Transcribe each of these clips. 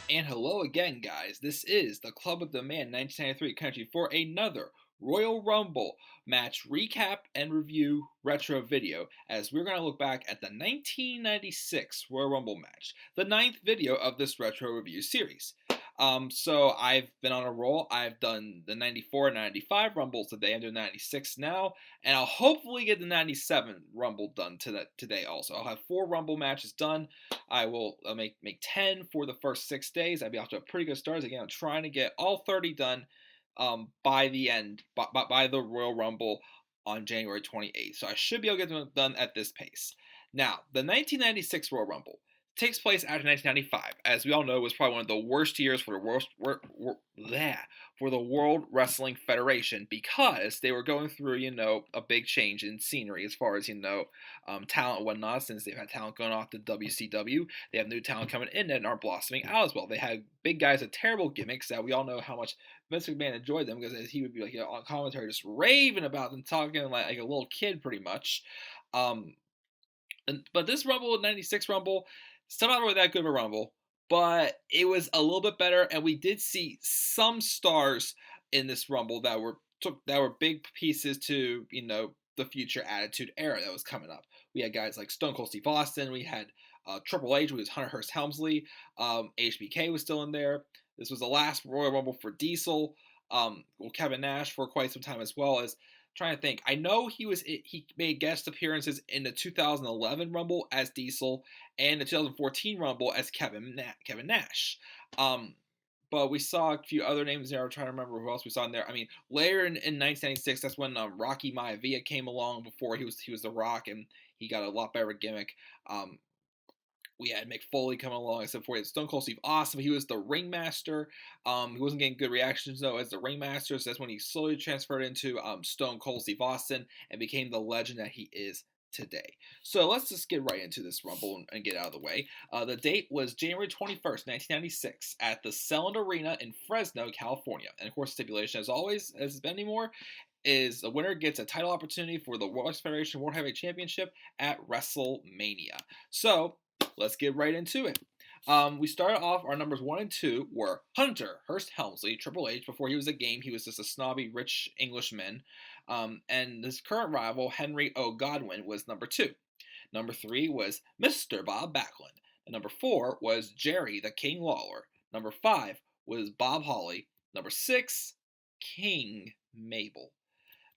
And hello again, guys. This is the Club of the Man 1993 country for another Royal Rumble match recap and review retro video as we're going to look back at the 1996 Royal Rumble match, the ninth video of this retro review series. So I've been on a roll. I've done the 94 and 95 Rumbles today. I'm doing 96 now, and I'll hopefully get the 97 Rumble done today also. I'll have 4 Rumble matches done. I will make 10 for the first 6 days. I'll be off to a pretty good start. Again, I'm trying to get all 30 done by the end, by the Royal Rumble on January 28th. So I should be able to get them done at this pace. Now, the 1996 Royal Rumble takes place after 1995. As we all know, it was probably one of the worst years for the World Wrestling Federation because they were going through, a big change in scenery as far as, talent and whatnot. Since they've had talent going off to WCW, they have new talent coming in and are blossoming out as well. They had big guys with terrible gimmicks that we all know how much Vince McMahon enjoyed them because he would be like on commentary just raving about them, talking like a little kid pretty much. But this Rumble, 96 Rumble, still not really that good of a Rumble, but it was a little bit better, and we did see some stars in this Rumble that were big pieces to, the future Attitude Era that was coming up. We had guys like Stone Cold Steve Austin, we had Triple H, who was Hunter Hearst Helmsley, HBK was still in there. This was the last Royal Rumble for Diesel, Kevin Nash for quite some time as well as trying to think. I know he made guest appearances in the 2011 Rumble as Diesel and the 2014 Rumble as Kevin Nash. But we saw a few other names there. I'm trying to remember who else we saw in there. I mean, later in 1996, that's when Rocky Maivia came along. Before he was The Rock, and he got a lot better gimmick. We had Mick Foley coming along, except for Stone Cold Steve Austin. He was the ringmaster. He wasn't getting good reactions, though, as the ringmaster. So that's when he slowly transferred into Stone Cold Steve Austin and became the legend that he is today. So let's just get right into this Rumble and get out of the way. The date was January 21st, 1996, at the Selland Arena in Fresno, California. And of course, stipulation, as always, as it's been anymore, is the winner gets a title opportunity for the World Federation World Heavyweight Championship at Wrestlemania. So let's get right into it. We started off, our numbers 1 and 2 were Hunter Hearst Helmsley, Triple H. Before he was a game, he was just a snobby, rich Englishman. And his current rival, Henry O. Godwin, was number 2. Number 3 was Mr. Bob Backlund. And number 4 was Jerry the King Lawler. Number 5 was Bob Holly. Number 6, King Mabel.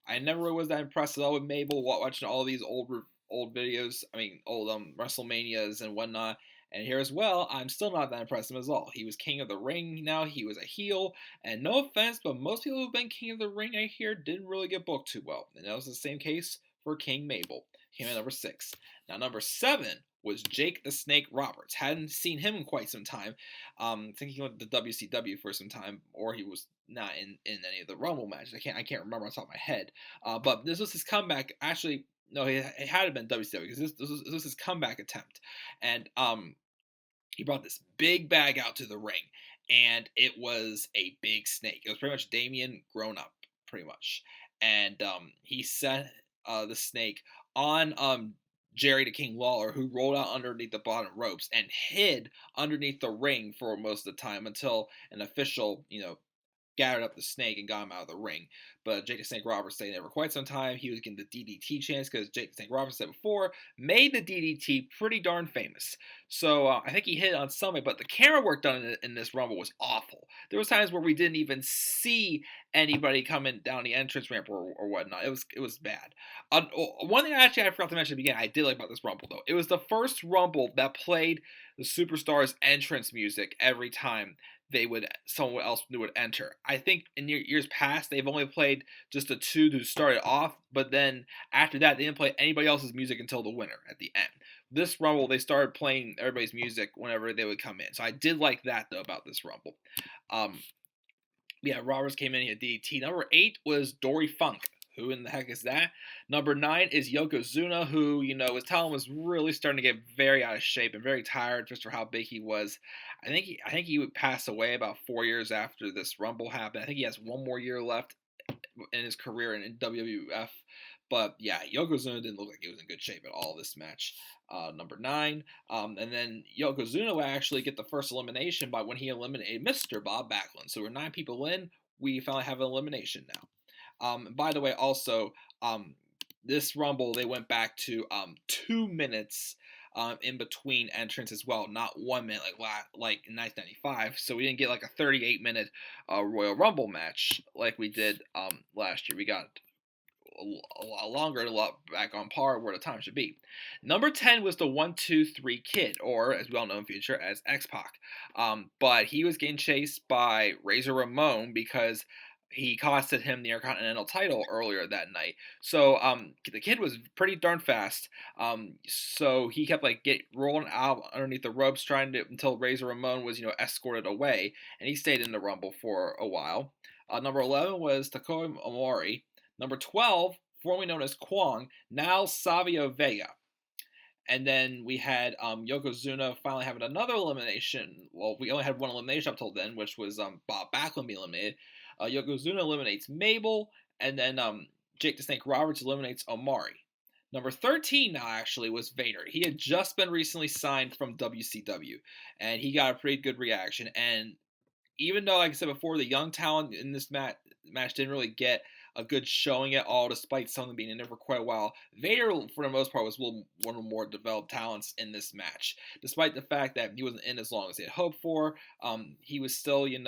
I never really was that impressed at all with Mabel watching all of these old videos. I mean, old WrestleManias and whatnot. And here as well, I'm still not that impressed with him at all. He was King of the Ring now. He was a heel. And no offense, but most people who've been King of the Ring, I hear, didn't really get booked too well. And that was the same case for King Mabel. Came in number 6. Now, number 7 was Jake the Snake Roberts. Hadn't seen him in quite some time. I think he went to WCW for some time, or he was not in any of the Rumble matches. I can't remember on top of my head. But this was his comeback. Actually, no, it had to been WCW because this was his comeback attempt, and he brought this big bag out to the ring, and it was a big snake. It was pretty much Damien grown up, pretty much, and he set the snake on Jerry the King Lawler, who rolled out underneath the bottom ropes and hid underneath the ring for most of the time until an official, gathered up the snake and got him out of the ring. But Jake the Snake Roberts stayed there for quite some time. He was getting the DDT chance because Jake the Snake Roberts said before made the DDT pretty darn famous. So I think he hit it on somebody, but the camera work done in this Rumble was awful. There was times where we didn't even see anybody coming down the entrance ramp or whatnot. It was bad. One thing I forgot to mention at the beginning I did like about this Rumble, though. It was the first Rumble that played the Superstars entrance music every time someone else would enter. I think in years past they've only played just the 2 who started off, but then after that they didn't play anybody else's music until the winner at the end. This Rumble they started playing everybody's music whenever they would come in, so I did like that though about this Rumble. Roberts came in, he had DDT. Number 8 was Dory Funk. Who in the heck is that? Number 9 is Yokozuna, who, his talent was really starting to get very out of shape and very tired just for how big he was. I think he would pass away about 4 years after this Rumble happened. I think he has one more year left in his career in WWF. But yeah, Yokozuna didn't look like he was in good shape at all this match. Number 9. And then Yokozuna would actually get the first elimination by when he eliminated Mr. Bob Backlund. So we're 9 people in. We finally have an elimination now. By the way, also, this Rumble, they went back to 2 minutes in between entrants as well, not 1 minute like in 1995. So we didn't get like a 38-minute Royal Rumble match like we did last year. We got a lot longer and a lot back on par where the time should be. Number 10 was the 1-2-3 Kid, or as we all know in future as X-Pac. But he was getting chased by Razor Ramon because he costed him the Intercontinental title earlier that night. So the Kid was pretty darn fast. So he kept rolling out underneath the ropes until Razor Ramon was escorted away, and he stayed in the Rumble for a while. Number 11 was Takoa Omori. Number 12, formerly known as Kwong, now Savio Vega. And then we had Yokozuna finally having another elimination. Well, we only had one elimination up till then, which was Bob Backlund being eliminated. Yokozuna eliminates Mabel, and then Jake the Snake Roberts eliminates Omari. Number 13 now actually was Vader. He had just been recently signed from WCW, and he got a pretty good reaction. And even though, like I said before, the young talent in this match didn't really get a good showing at all, despite some of them being in there for quite a while, Vader, for the most part, was one of the more developed talents in this match. Despite the fact that he wasn't in as long as they had hoped for, he was still, in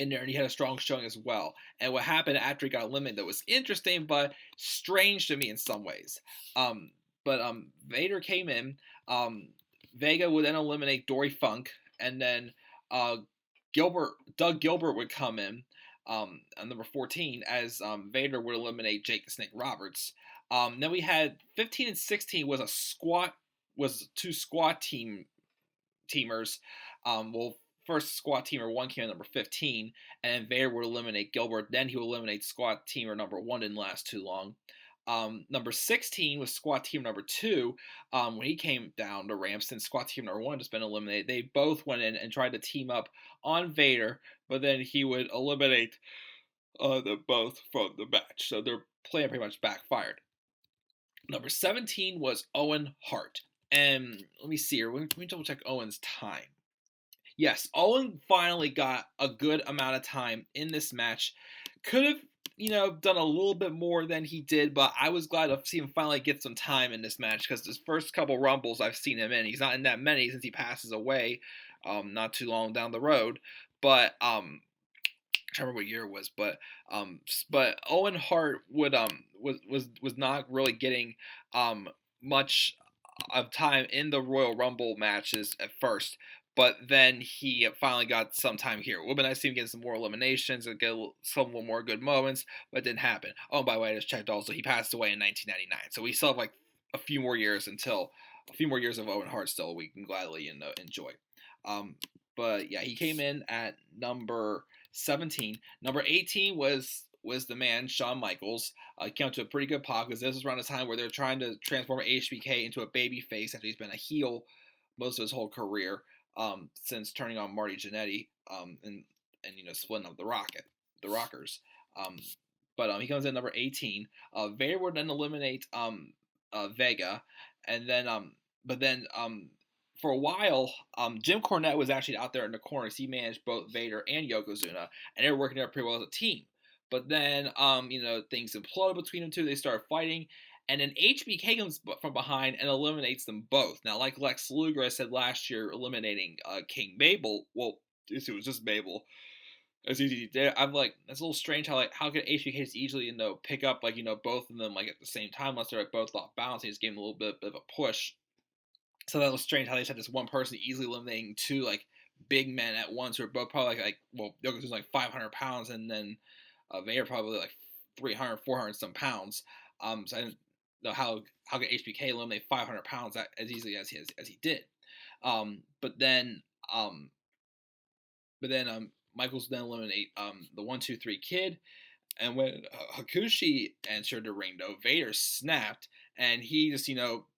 there, and he had a strong showing as well. And what happened after he got eliminated that was interesting, but strange to me in some ways. But Vader came in. Vega would then eliminate Dory Funk, and then Doug Gilbert would come in on number 14 as Vader would eliminate Jake the Snake Roberts. Then we had 15 and 16 was two squad teamers. First squad teamer 1 came in number 15, and then Vader would eliminate Gilbert. Then he would eliminate squad teamer number 1. Didn't last too long. Number 16 was squad team number 2. When he came down the ramp, since squad team number 1 has been eliminated, they both went in and tried to team up on Vader, but then he would eliminate them both from the match. So their plan pretty much backfired. Number 17 was Owen Hart. And let me see here. Let me double check Owen's time. Yes, Owen finally got a good amount of time in this match. Could have done a little bit more than he did, but I was glad to see him finally get some time in this match because his first couple Rumbles I've seen him in, he's not in that many since he passes away not too long down the road. But I can't remember what year it was, but Owen Hart was not really getting much of time in the Royal Rumble matches at first. But then he finally got some time here. It would have been nice to see him get some more eliminations and get some more good moments, but it didn't happen. Oh, by the way, I just checked also. He passed away in 1999. So we still have a few more years of Owen Hart still we can gladly enjoy. But yeah, he came in at number 17. Number 18 was the man, Shawn Michaels. He came up to a pretty good pop because this was around the time where they're trying to transform HBK into a baby face after he's been a heel most of his whole career. Since turning on Marty Jannetty and splitting up the Rockers. But he comes in number 18. Vader would then eliminate Vega, and then for a while Jim Cornette was actually out there in the corners. He managed both Vader and Yokozuna, and they were working out pretty well as a team. But then things imploded between them two. They started fighting. And then HBK comes from behind and eliminates them both. Now, like Lex Luger said last year, eliminating King Mabel. Well, it was just Mabel. As easy did. I'm like, that's a little strange how could HBK just easily pick up both of them at the same time unless they're both off balance. He just gave them a little bit of a push. So that was strange how they just had this one person easily eliminating two big men at once who are both probably Yokozuna's 500 pounds and then Vader probably 300, 400 some pounds. So I didn't know how could HBK eliminate 500 pounds as easily as he did. But then Michaels then eliminate the 1-2-3 Kid, and when Hakushi entered the ring though, Vader snapped and he just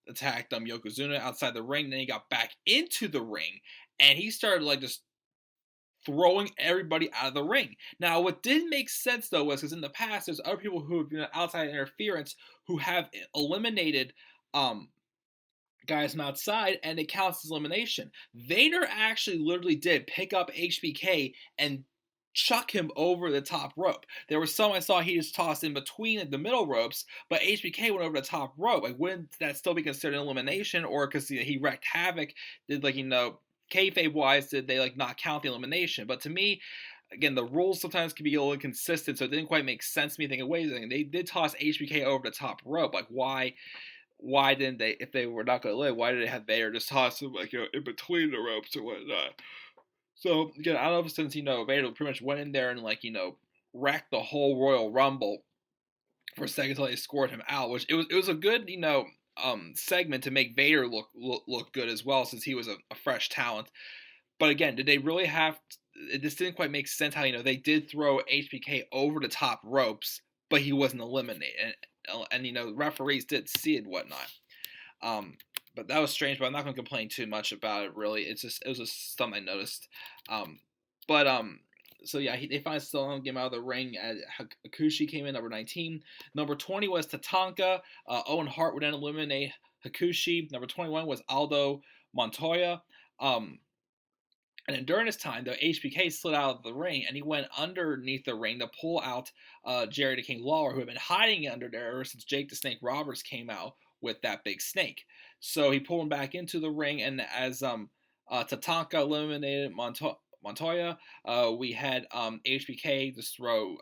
attacked Yokozuna outside the ring. Then he got back into the ring and he started just throwing everybody out of the ring. Now, what did make sense though was because in the past, there's other people who have been outside interference who have eliminated guys from outside, and it counts as elimination. Vader actually literally did pick up HBK and chuck him over the top rope. There was some I saw he just tossed in between the middle ropes, but HBK went over the top rope. Like, wouldn't that still be considered an elimination? Or because he wreaked havoc, did kayfabe wise, did they not count the elimination? But to me, again, the rules sometimes can be a little inconsistent, so it didn't quite make sense to me thinking, wait a second, they did toss HBK over the top rope. Like, why didn't they, if they were not going to live, why did they have Vader just toss him in between the ropes or whatnot? So again, I don't know, since Vader pretty much went in there and wrecked the whole Royal Rumble for a second until they scored him out, which it was a good segment to make Vader look good as well, since he was a fresh talent. But again, did they really have? This didn't quite make sense how they did throw HBK over the top ropes, but he wasn't eliminated, and referees did see it and whatnot. But that was strange. But I'm not going to complain too much about it. Really, it was just something I noticed. So yeah, they finally still get him out of the ring. Hakushi came in, number 19. Number 20 was Tatanka. Owen Hart would then eliminate Hakushi. Number 21 was Aldo Montoya. And then during this time, though, HBK slid out of the ring, and he went underneath the ring to pull out Jerry the King Lawler, who had been hiding under there ever since Jake the Snake Roberts came out with that big snake. So he pulled him back into the ring, and as Tatanka eliminated Montoya, we had HBK just throw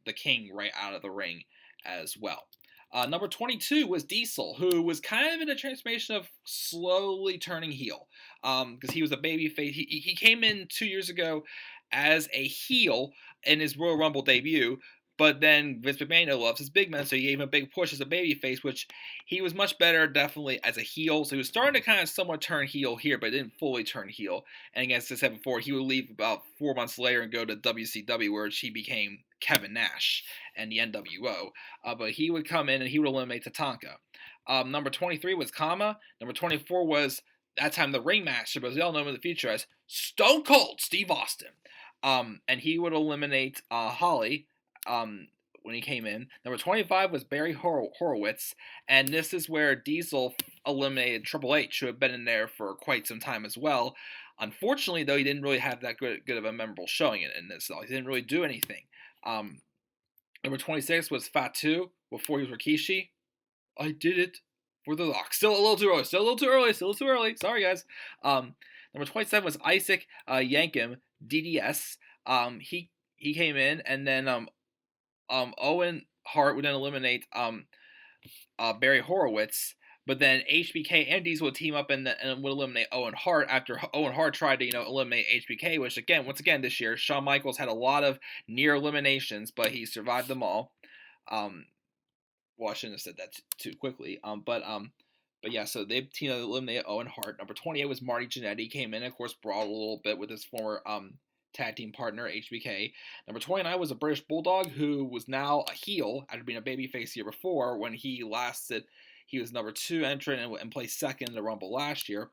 the King right out of the ring as well. Number 22 was Diesel, who was kind of in a transformation of slowly turning heel, because he was a babyface. He came in 2 years ago as a heel in his Royal Rumble debut, but then Vince McMahon loves his big man, so he gave him a big push as a babyface, which he was much better definitely as a heel. So he was starting to kind of somewhat turn heel here, but didn't fully turn heel. And as I said before, he would leave about 4 months later and go to WCW, where he became Kevin Nash and the NWO. But he would come in and he would eliminate Tatanka. Number 23 was Kama. Number 24 was, that time, the Ringmaster, but as we all know him in the future as Stone Cold Steve Austin. And he would eliminate Holly when he came in. Number 25 was Barry Horowitz, and this is where Diesel eliminated Triple H, who had been in there for quite some time as well. Unfortunately, though, he didn't really have that good of a memorable showing in this. He didn't really do anything. Number 26 was Fatu before he was Rikishi. I did it for the Rock. Still a little too early. Sorry, guys. Number 27 was Isaac Yankem, DDS. He came in, and then Owen Hart would then eliminate Barry Horowitz. But then HBK and Diesel would team up and would eliminate Owen Hart after Owen Hart tried to eliminate HBK, which once again this year, Shawn Michaels had a lot of near eliminations, but he survived them all. Well, I shouldn't have said that too quickly. But yeah, so they eliminated Owen Hart. Number 28 was Marty Jannetty. Came in, of course, brawled a little bit with his former tag team partner HBK. Number 29 was a British Bulldog, who was now a heel after being a babyface year before, when he lasted. He was number 2 entrant and placed second in the Rumble last year.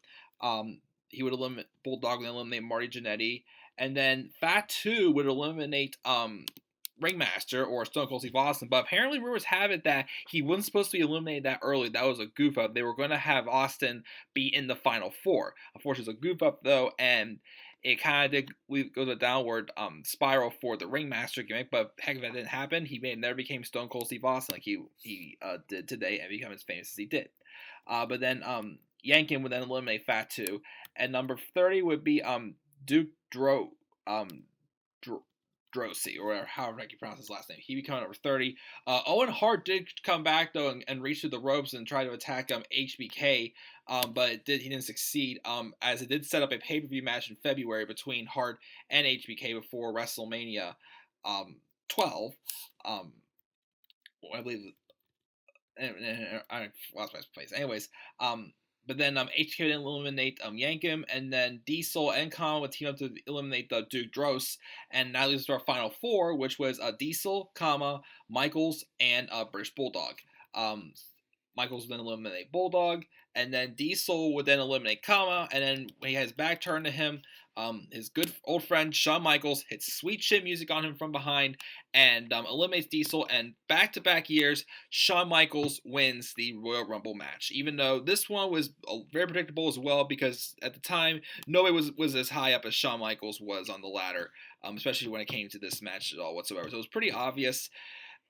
He would eliminate Bulldog and eliminate Marty Jannetty. And then Fatu would eliminate Ringmaster or Stone Cold Steve Austin. But apparently rumors have it that he wasn't supposed to be eliminated that early. That was a goof up. They were going to have Austin be in the Final Four. Unfortunately, it was a goof up, though, and it kind of did go to a downward spiral for the Ringmaster gimmick, but heck, if that didn't happen, he never became Stone Cold Steve Austin like he did today and become as famous as he did. But then Yankin would then eliminate Fatu, and number 30 would be Duke Drosy, or however I can pronounce his last name. He became number 30. Owen Hart did come back, though, and reach through the ropes and try to attack HBK, but he didn't succeed, as it did set up a pay-per-view match in February between Hart and HBK before WrestleMania 12. I believe, I lost my place. Anyways, but then HBK didn't eliminate Yankem, and then Diesel and Khan would team up to eliminate the Duke Droz, and that leads to our final 4, which was Diesel, Michaels, and British Bulldog. Michaels would then eliminate Bulldog, and then Diesel would then eliminate Kama, and then when he had his back turned to him, his good old friend Shawn Michaels hits sweet shit music on him from behind and eliminates Diesel. And back-to-back years, Shawn Michaels wins the Royal Rumble match. Even though this one was very predictable as well, because at the time nobody was as high up as Shawn Michaels was on the ladder, especially when it came to this match at all whatsoever. So it was pretty obvious.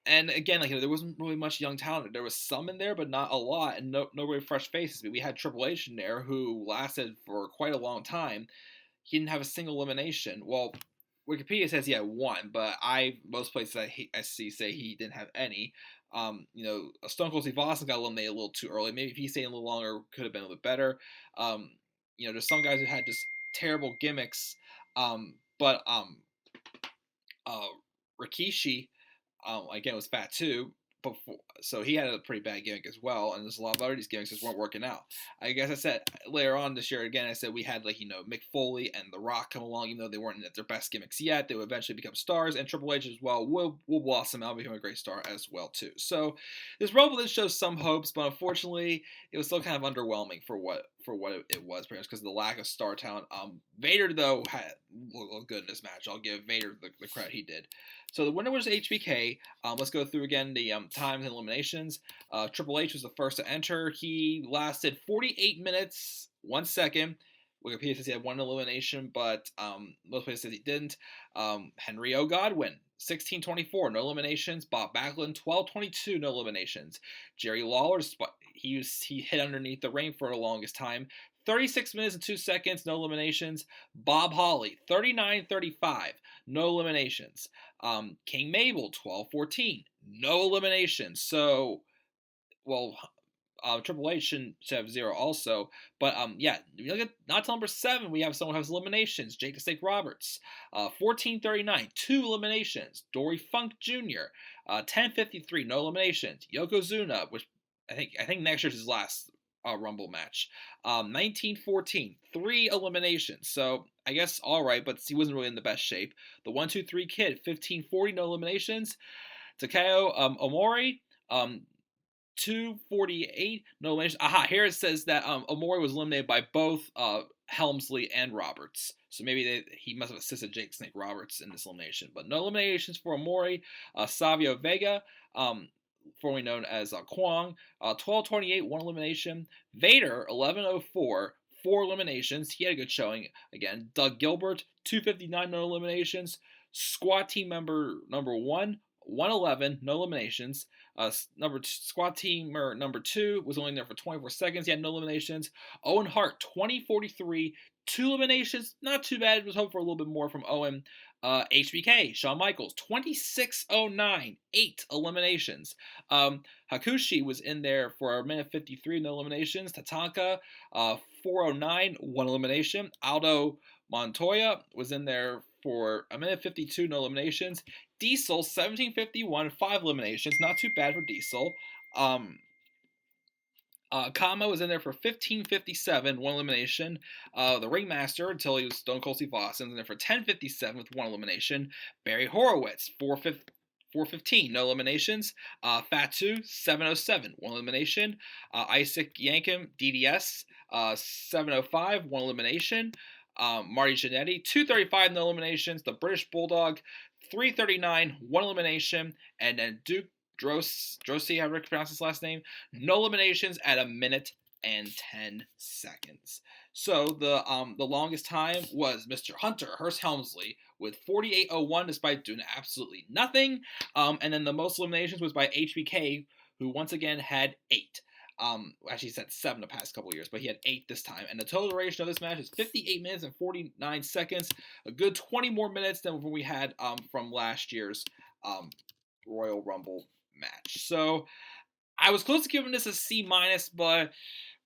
And again, there wasn't really much young talent. There was some in there, but not a lot, and no really fresh faces. I mean, we had Tripulation there, who lasted for quite a long time. He didn't have a single elimination. Well, Wikipedia says he had one, but most places I see say he didn't have any. Stone Cold Steve Austin got eliminated a little too early. Maybe if he stayed a little longer, could have been a little bit better. There's some guys who had just terrible gimmicks. Rikishi, again, was fat too. So he had a pretty bad gimmick as well, and there's a lot of other these gimmicks just weren't working out. I guess I said later on this year again. I said we had Mick Foley and The Rock come along, even though they weren't at their best gimmicks yet. They would eventually become stars, and Triple H as well will blossom out, become a great star as well too. So this Rumble did show some hopes, but unfortunately, it was still kind of underwhelming for what it was, pretty much because of the lack of star talent. Vader though had looked good in this match. I'll give Vader the credit he did. So the winner was HBK. Let's go through again the times and eliminations. Triple H was the first to enter. He lasted 48 minutes, 1 second. Wikipedia says he had one elimination, but most places says he didn't. Henry O. Godwin, 16:24, no eliminations. Bob Backlund, 12:22, no eliminations. Jerry Lawler, he hit underneath the ring for the longest time. 36 minutes and 2 seconds, no eliminations. Bob Holly, 39:35, no eliminations. King Mabel, 12:14, no eliminations. So, Triple H should have 0 also. But you look at not till number 7, we have someone who has eliminations. Jake the Snake Roberts, 14:39, 2 eliminations. Dory Funk Jr., 10:53, no eliminations. Yokozuna, which I think next year's his last Rumble match. 19:14, 3 eliminations. So I guess all right, but he wasn't really in the best shape. The 1-2-3 Kid, 15:40, no eliminations. Takeo Omori, 2:48, no eliminations. Here it says that Omori was eliminated by both Helmsley and Roberts. So maybe he must have assisted Jake Snake Roberts in this elimination. But no eliminations for Omori. Savio Vega, formerly known as Kwong, 12:28, 1 elimination. Vader, 11:04, 4 eliminations. He had a good showing again. Doug Gilbert, 2:59, no eliminations. Squad team member number 1, 111, no eliminations. Squad teamer number 2 was only there for 24 seconds. He had no eliminations. Owen Hart, 20:43, 2 eliminations. Not too bad. I was hoping for a little bit more from Owen. HBK, Shawn Michaels, 26:09, 8 eliminations. Hakushi was in there for a minute 53, no eliminations. Tatanka, 4:09, 1 elimination. Aldo Montoya was in there for a minute 52, no eliminations. Diesel, 17:51, 5 eliminations. Not too bad for Diesel. Kama was in there for 15:57, 1 elimination. The Ringmaster, until he was Stone Cold Steve Austin, was in there for 10:57 with 1 elimination. Barry Horowitz, 4:15, no eliminations. Fatu, 7:07, 1 elimination. Isaac Yankem, DDS, 7:05, 1 elimination. Marty Jannetty, 2:35, no eliminations. The British Bulldog, 3:39, 1 elimination. And then Duke Drosy, how do I pronounce his last name? No eliminations at a minute and 10 seconds. So the longest time was Mr. Hunter Hearst Helmsley with 48:01, despite doing absolutely nothing. And then the most eliminations was by HBK, who once again had 8. Actually, he's had 7 the past couple of years, but he had 8 this time. And the total duration of this match is 58 minutes and 49 seconds. A good 20 more minutes than what we had from last year's Royal Rumble match. So I was close to giving this a C-, but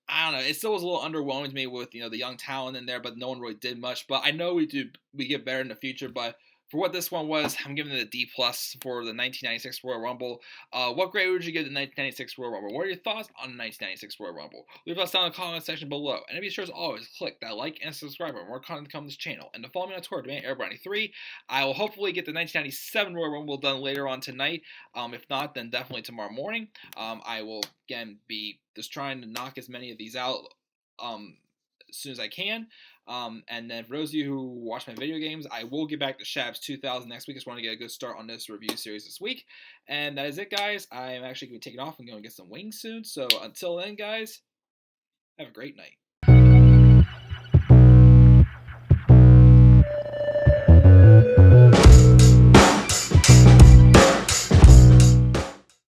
I don't know. It still was a little underwhelming to me with the young talent in there, but no one really did much. But I know we get better in the future. But For what this one was, I'm giving it a D plus for the 1996 Royal Rumble. What grade would you give the 1996 Royal Rumble? What are your thoughts on the 1996 Royal Rumble? Leave us down in the comment section below. And be sure as always, click that like and subscribe for more content to come to this channel. And to follow me on Twitter, Everybody3. I will hopefully get the 1997 Royal Rumble done later on tonight. If not, then definitely tomorrow morning. I will again be just trying to knock as many of these out as soon as I can. And then for those of you who watch my video games, I will get back to Shabs 2000 next week. Just want to get a good start on this review series this week. And that is it, guys. I am actually going to be taking off and going to get some wings soon. So until then, guys, have a great night.